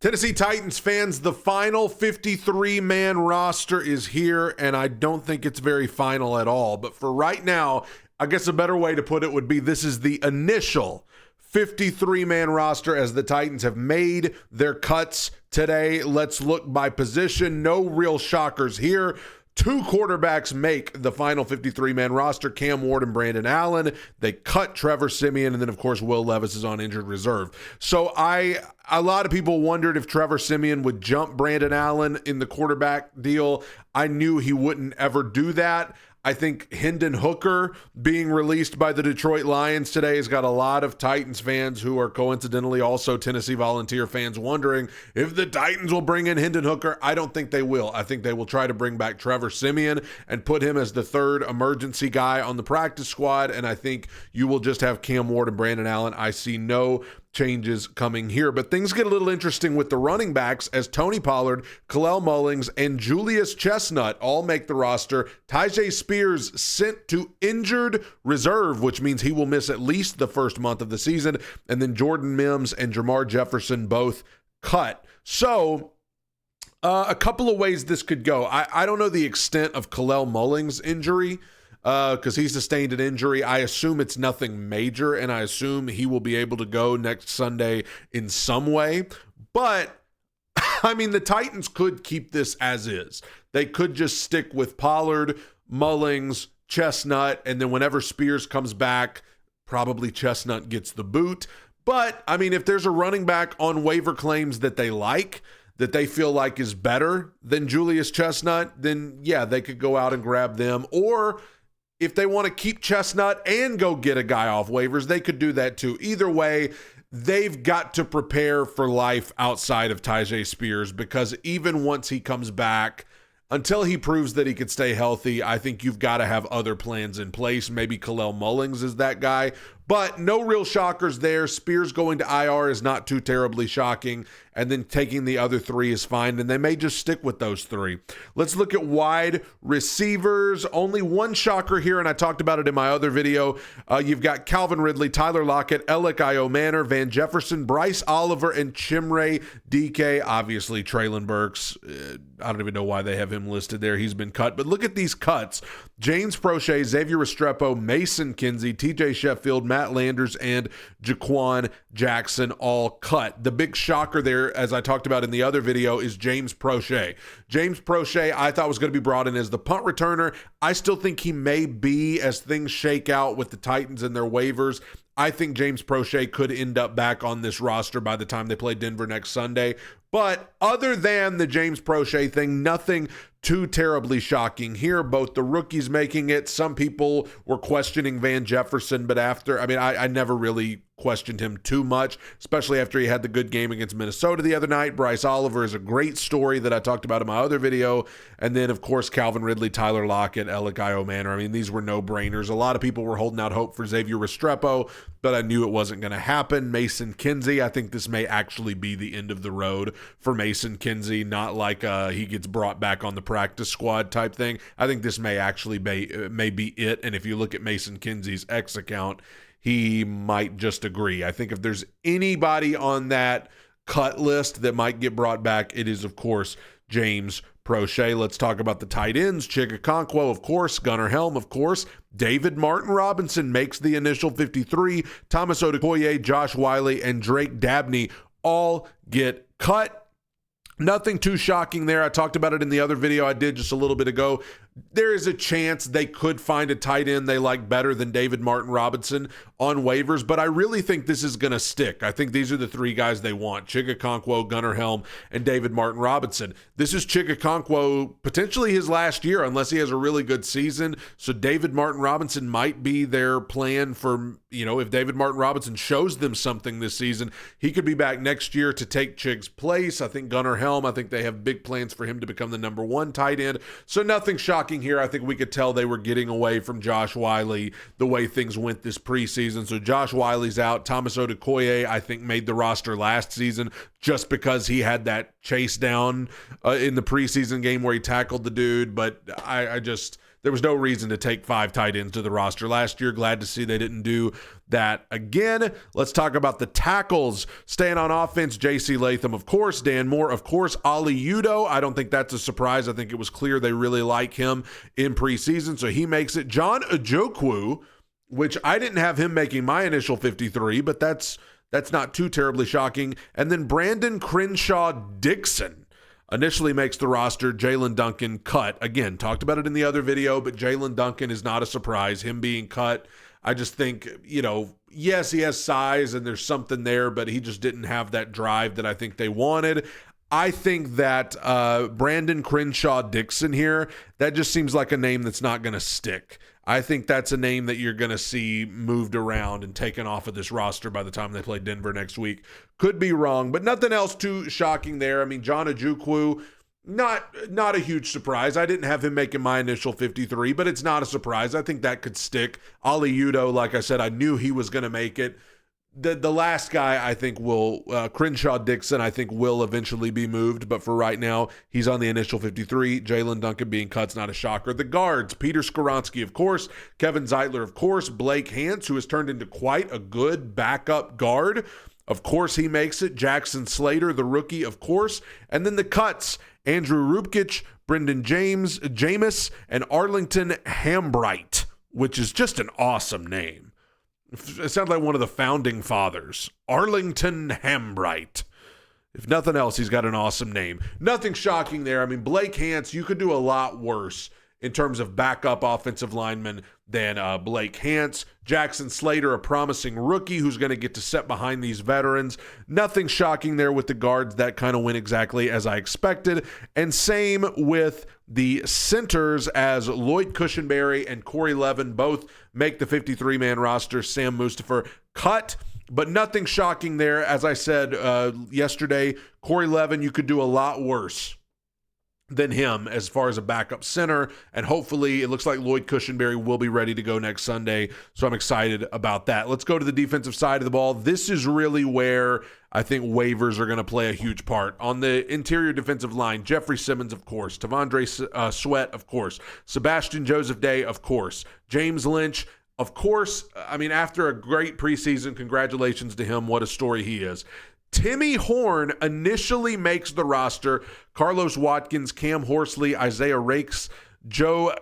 Tennessee Titans fans, the final 53-man roster is here, and I don't think it's very final at all. But for right now, I guess a better way to put it would be this is the initial 53-man roster as the Titans have made their cuts today. Let's look by position. No real shockers here. 2 quarterbacks make the final 53-man roster, Cam Ward and Brandon Allen. They cut Trevor Siemian, and then, of course, Will Levis is on injured reserve. So a lot of people wondered if Trevor Siemian would jump Brandon Allen in the quarterback deal. I knew he wouldn't ever do that. I think Hendon Hooker being released by the Detroit Lions today has got a lot of Titans fans who are coincidentally also Tennessee Volunteer fans wondering if the Titans will bring in Hendon Hooker. I don't think they will. I think they will try to bring back Trevor Siemian and put him as the third emergency guy on the practice squad, and I think you will just have Cam Ward and Brandon Allen. I see no changes coming here. But things get a little interesting with the running backs as Tony Pollard, Kalel Mullings, and Julius Chestnut all make the roster. Tyjae Spears sent to injured reserve, which means he will miss at least the first month of the season. And then Jordan Mims and Jamar Jefferson both cut. So a couple of ways this could go. I don't know the extent of Kalel Mullings' injury, because he sustained an injury. I assume it's nothing major, and I assume he will be able to go next Sunday in some way. But, I mean, the Titans could keep this as is. They could just stick with Pollard, Mullings, Chestnut, and then whenever Spears comes back, probably Chestnut gets the boot. But, I mean, if there's a running back on waiver claims that they like, that they feel like is better than Julius Chestnut, then, yeah, they could go out and grab them. Or if they want to keep Chestnut and go get a guy off waivers, they could do that too. Either way, they've got to prepare for life outside of Tyjae Spears, because even once he comes back, until he proves that he can stay healthy, I think you've got to have other plans in place. Maybe Kalel Mullings is that guy, but no real shockers there. Spears going to IR is not too terribly shocking, and then taking the other 3 is fine, and they may just stick with those 3. Let's look at wide receivers. Only one shocker here, and I talked about it in my other video. You've got Calvin Ridley, Tyler Lockett, Alec Manor, Van Jefferson, Bryce Oliver, and Chimere DK. Obviously, Traylon Burks. I don't even know why they have him listed there. He's been cut. But look at these cuts. James Prochet, Xavier Restrepo, Mason Kinsey, TJ Sheffield, Matt Landers, and Jaquan Jackson all cut. The big shocker there, as I talked about in the other video, is James Prochet. James Prochet, I thought was going to be brought in as the punt returner. I still think he may be, as things shake out with the Titans and their waivers. I think James Prochet could end up back on this roster by the time they play Denver next Sunday. But other than the James Prochet thing, nothing too terribly shocking here. Both the rookies making it. Some people were questioning Van Jefferson, but I never really questioned him too much, especially after he had the good game against Minnesota the other night. Bryce Oliver is a great story that I talked about in my other video. And then, of course, Calvin Ridley, Tyler Lockett, Alec Manor. I mean, these were no-brainers. A lot of people were holding out hope for Xavier Restrepo, but I knew it wasn't going to happen. Mason Kinsey, I think this may actually be the end of the road for Mason Kinsey, not like he gets brought back on the practice squad type thing. I think this may actually be it. And if you look at Mason Kinsey's X account, he might just agree. I think if there's anybody on that cut list that might get brought back, it is, of course, James Prochet. Let's talk about the tight ends. Chigakonkwo, of course. Gunnar Helm, of course. David Martin Robinson makes the initial 53. Thomas Odukoye, Josh Wiley, and Drake Dabney all get cut. Nothing too shocking there. I talked about it in the other video I did just a little bit ago. There is a chance they could find a tight end they like better than David Martin Robinson on waivers, but I really think this is going to stick. I think these are the 3 guys they want: Chigakonkwo, Gunnar Helm, and David Martin Robinson. This is Chigakonkwo potentially his last year unless he has a really good season, so David Martin Robinson might be their plan for, if David Martin Robinson shows them something this season, he could be back next year to take Chig's place. I think Gunnar Helm, I think they have big plans for him to become the number 1 tight end, so nothing shocking here. I think we could tell they were getting away from Josh Wiley the way things went this preseason. So Josh Wiley's out. Thomas Odukoye, I think, made the roster last season just because he had that chase down in the preseason game where he tackled the dude. But there was no reason to take 5 tight ends to the roster last year. Glad to see they didn't do that again. Let's talk about the tackles. Staying on offense, J.C. Latham, of course. Dan Moore, of course. Ali Udoh, I don't think that's a surprise. I think it was clear they really like him in preseason, so he makes it. John Ojukwu, which I didn't have him making my initial 53, but that's not too terribly shocking. And then Brandon Crenshaw-Dixon initially makes the roster. Jalen Duncan cut. Again, talked about it in the other video, but Jalen Duncan is not a surprise. Him being cut, I just think, yes, he has size and there's something there, but he just didn't have that drive that I think they wanted. I think that Brandon Crenshaw-Dixon here, that just seems like a name that's not going to stick. I think that's a name that you're going to see moved around and taken off of this roster by the time they play Denver next week. Could be wrong, but nothing else too shocking there. I mean, John Ojukwu, not a huge surprise. I didn't have him making my initial 53, but it's not a surprise. I think that could stick. Ali Udoh, like I said, I knew he was going to make it. The last guy I think will, Crenshaw-Dixon, I think will eventually be moved, but for right now, he's on the initial 53. Jalen Duncan being cut's not a shocker. The guards, Peter Skoronski, of course, Kevin Zeitler, of course, Blake Hance, who has turned into quite a good backup guard. Of course, he makes it. Jackson Slater, the rookie, of course. And then the cuts, Andrew Rupkich, Brendan Jameis, and Arlington Hambright, which is just an awesome name. It sounds like one of the founding fathers. Arlington Hambright. If nothing else, he's got an awesome name. Nothing shocking there. I mean, Blake Hance, you could do a lot worse in terms of backup offensive linemen than Blake Hance. Jackson Slater, a promising rookie who's going to get to sit behind these veterans. Nothing shocking there with the guards. That kind of went exactly as I expected. And same with the centers, as Lloyd Cushenberry and Corey Levin both make the 53-man roster. Sam Mustipher cut, but nothing shocking there. As I said yesterday, Corey Levin, you could do a lot worse than him as far as a backup center, and hopefully it looks like Lloyd Cushenberry will be ready to go next Sunday, so I'm excited about that. Let's go to the defensive side of the ball. This is really where I think waivers are going to play a huge part. On the interior defensive line, Jeffrey Simmons, of course, Tavondre Sweat, of course, Sebastian Joseph Day, of course, James Lynch, of course. I mean, after a great preseason, congratulations to him. What a story he is. Timmy Horn initially makes the roster. Carlos Watkins, Cam Horsley, Isaiah Rakes, Joe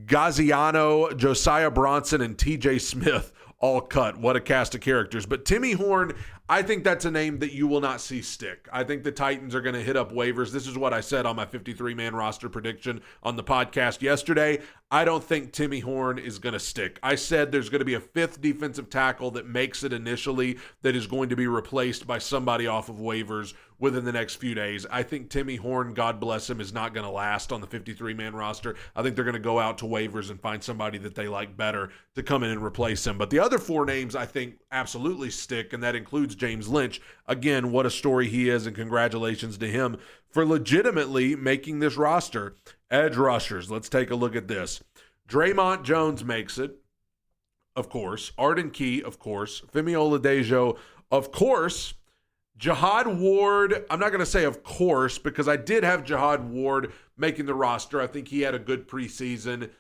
Gaziano, Josiah Bronson, and TJ Smith all cut. What a cast of characters. But Timmy Horn, I think that's a name that you will not see stick. I think the Titans are going to hit up waivers. This is what I said on my 53-man roster prediction on the podcast yesterday. I don't think Timmy Horn is going to stick. I said there's going to be a 5th defensive tackle that makes it initially that is going to be replaced by somebody off of waivers within the next few days. I think Timmy Horn, God bless him, is not going to last on the 53-man roster. I think they're going to go out to waivers and find somebody that they like better to come in and replace him. But the other 4 names I think absolutely stick, and that includes James Lynch. Again, what a story he is, and congratulations to him for legitimately making this roster. Edge rushers, let's take a look at this. Draymond Jones makes it, of course. Arden Key, of course. Femi Oladejo, of course. Jihad Ward, I'm not going to say of course, because I did have Jihad Ward making the roster. I think he had a good preseason.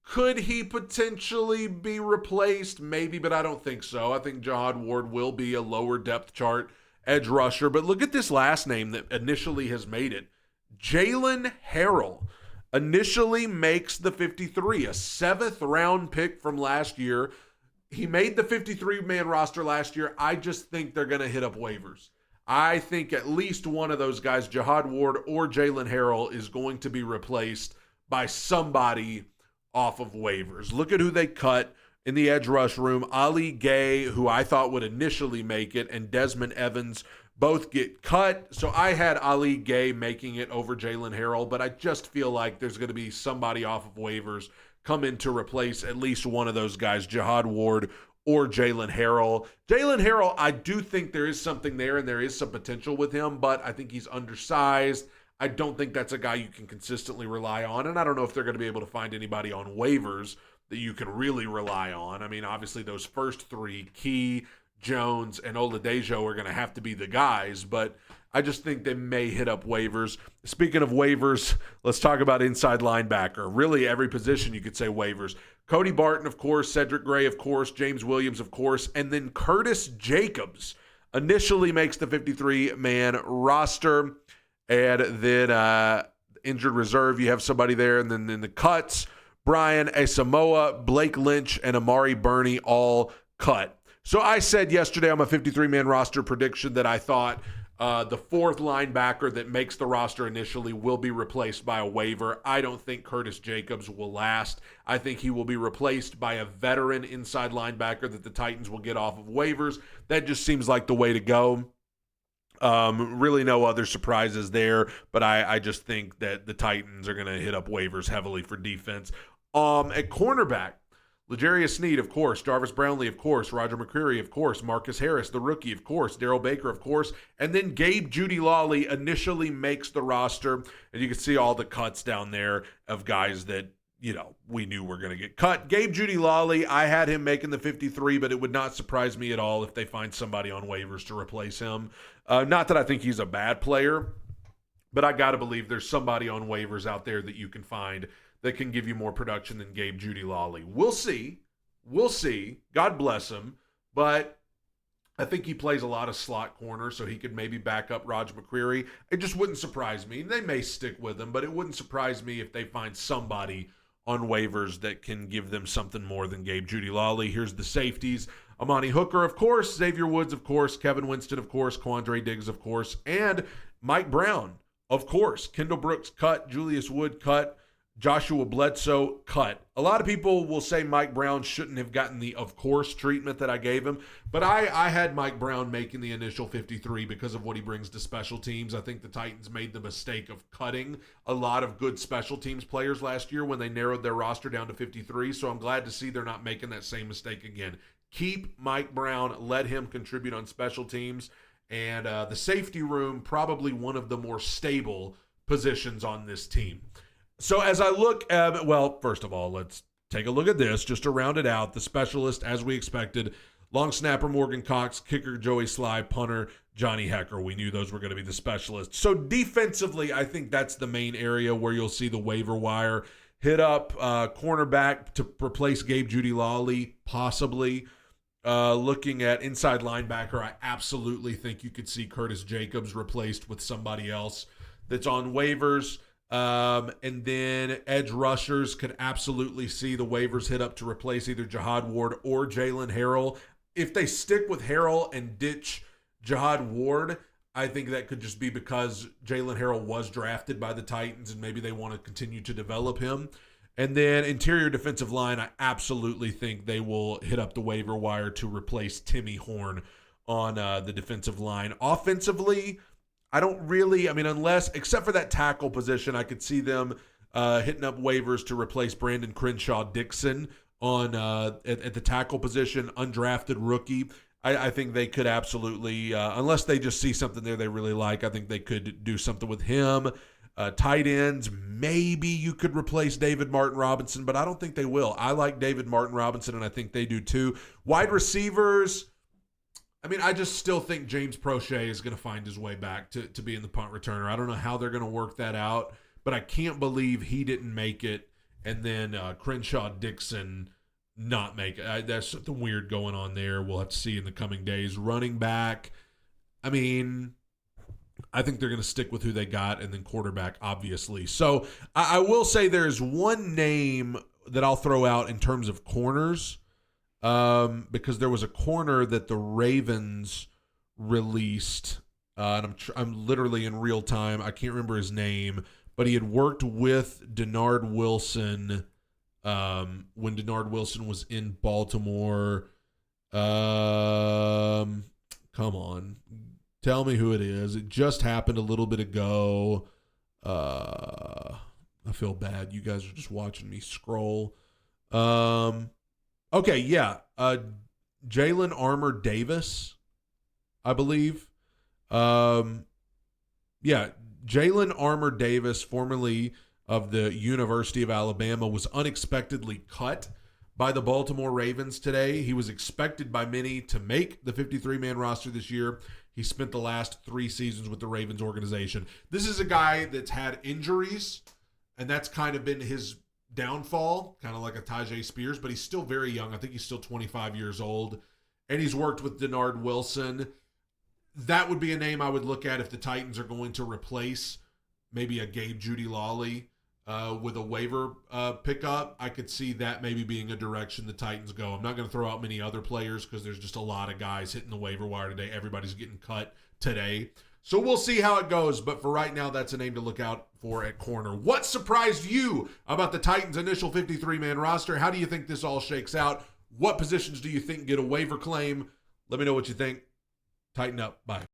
Could he potentially be replaced? Maybe, but I don't think so. I think Jihad Ward will be a lower depth chart edge rusher. But look at this last name that initially has made it. Jalen Harrell initially makes the 53, a 7th round pick from last year. He made the 53-man roster last year. I just think they're going to hit up waivers. I think at least one of those guys, Jihad Ward or Jalen Harrell, is going to be replaced by somebody off of waivers. Look at who they cut in the edge rush room. Ali Gay, who I thought would initially make it, and Desmond Evans both get cut. So I had Ali Gay making it over Jalen Harrell, but I just feel like there's going to be somebody off of waivers come in to replace at least one of those guys, Jihad Ward or Jalen Harrell. Jalen Harrell, I do think there is something there and there is some potential with him, but I think he's undersized. I don't think that's a guy you can consistently rely on, and I don't know if they're going to be able to find anybody on waivers that you can really rely on. I mean, obviously those first 3, Key, Jones, and Oladejo, are going to have to be the guys, but I just think they may hit up waivers. Speaking of waivers, let's talk about inside linebacker. Really, every position you could say waivers. Cody Barton, of course, Cedric Gray, of course, James Williams, of course, and then Curtis Jacobs initially makes the 53-man roster, and then injured reserve, you have somebody there, and then in the cuts, Brian Asamoah, Blake Lynch, and Amari Burney all cut. So I said yesterday on my 53-man roster prediction that I thought the fourth linebacker that makes the roster initially will be replaced by a waiver. I don't think Curtis Jacobs will last. I think he will be replaced by a veteran inside linebacker that the Titans will get off of waivers. That just seems like the way to go. Really no other surprises there, but I just think that the Titans are going to hit up waivers heavily for defense. At cornerback, L'Jarius Sneed, of course, Jarvis Brownlee, of course, Roger McCreary, of course, Marcus Harris, the rookie, of course, Darrell Baker, of course, and then Gabe Jeudy-Lally initially makes the roster, and you can see all the cuts down there of guys that, we knew were going to get cut. Gabe Jeudy-Lally, I had him making the 53, but it would not surprise me at all if they find somebody on waivers to replace him. Not that I think he's a bad player, but I got to believe there's somebody on waivers out there that you can find that can give you more production than Gabe Jeudy-Lally. We'll see. God bless him. But I think he plays a lot of slot corner, so he could maybe back up Roger McCreary. It just wouldn't surprise me. They may stick with him, but it wouldn't surprise me if they find somebody on waivers that can give them something more than Gabe Jeudy-Lally. Here's the safeties. Amani Hooker, of course. Xavier Woods, of course. Kevin Winston, of course. Quandre Diggs, of course. And Mike Brown, of course. Kendall Brooks, cut. Julius Wood, cut. Joshua Bledsoe, cut. A lot of people will say Mike Brown shouldn't have gotten the of course treatment that I gave him, but I had Mike Brown making the initial 53 because of what he brings to special teams. I think the Titans made the mistake of cutting a lot of good special teams players last year when they narrowed their roster down to 53, so I'm glad to see they're not making that same mistake again. Keep Mike Brown, let him contribute on special teams, and the safety room, probably one of the more stable positions on this team. So as I look at, first of all, let's take a look at this just to round it out. The specialist, as we expected, long snapper Morgan Cox, kicker Joey Sly, punter Johnny Hecker. We knew those were going to be the specialists. So defensively, I think that's the main area where you'll see the waiver wire hit up cornerback to replace Gabe Jeudy-Lally, possibly. Looking at inside linebacker, I absolutely think you could see Curtis Jacobs replaced with somebody else that's on waivers. And then edge rushers could absolutely see the waivers hit up to replace either Jihad Ward or Jalen Harrell. If they stick with Harrell and ditch Jihad Ward, I think that could just be because Jalen Harrell was drafted by the Titans and maybe they want to continue to develop him. And then interior defensive line, I absolutely think they will hit up the waiver wire to replace Timmy Horn on the defensive line. Offensively, I don't really, except for that tackle position, I could see them hitting up waivers to replace Brandon Crenshaw Dixon on at the tackle position, undrafted rookie. I think they could absolutely, unless they just see something there they really like, I think they could do something with him. Tight ends, maybe you could replace David Martin Robinson, but I don't think they will. I like David Martin Robinson, and I think they do too. Wide receivers, I just still think James Prochet is going to find his way back to being the punt returner. I don't know how they're going to work that out, but I can't believe he didn't make it, and then Crenshaw Dixon not make it. There's something weird going on there. We'll have to see in the coming days. Running back, I think they're going to stick with who they got, and then quarterback, obviously. So I will say there's one name that I'll throw out in terms of corners, because there was a corner that the Ravens released, and I'm literally in real time. I can't remember his name, but he had worked with Denard Wilson when Denard Wilson was in Baltimore. Come on. Tell me who it is. It just happened a little bit ago. I feel bad. You guys are just watching me scroll. Okay, yeah. Jalen Armour Davis, I believe. Jalen Armour Davis, formerly of the University of Alabama, was unexpectedly cut by the Baltimore Ravens today. He was expected by many to make the 53-man roster this year. He spent the last 3 seasons with the Ravens organization. This is a guy that's had injuries, and that's kind of been his downfall, kind of like a Tajay Spears, but he's still very young. I think he's still 25 years old, and he's worked with Denard Wilson. That would be a name I would look at if the Titans are going to replace maybe a Gabe Jeudy-Lally with a waiver pickup. I could see that maybe being a direction the Titans go. I'm not going to throw out many other players because there's just a lot of guys hitting the waiver wire today. Everybody's getting cut today. So we'll see how it goes, but for right now, that's a name to look out for at corner. What surprised you about the Titans' initial 53-man roster? How do you think this all shakes out? What positions do you think get a waiver claim? Let me know what you think. Tighten up. Bye.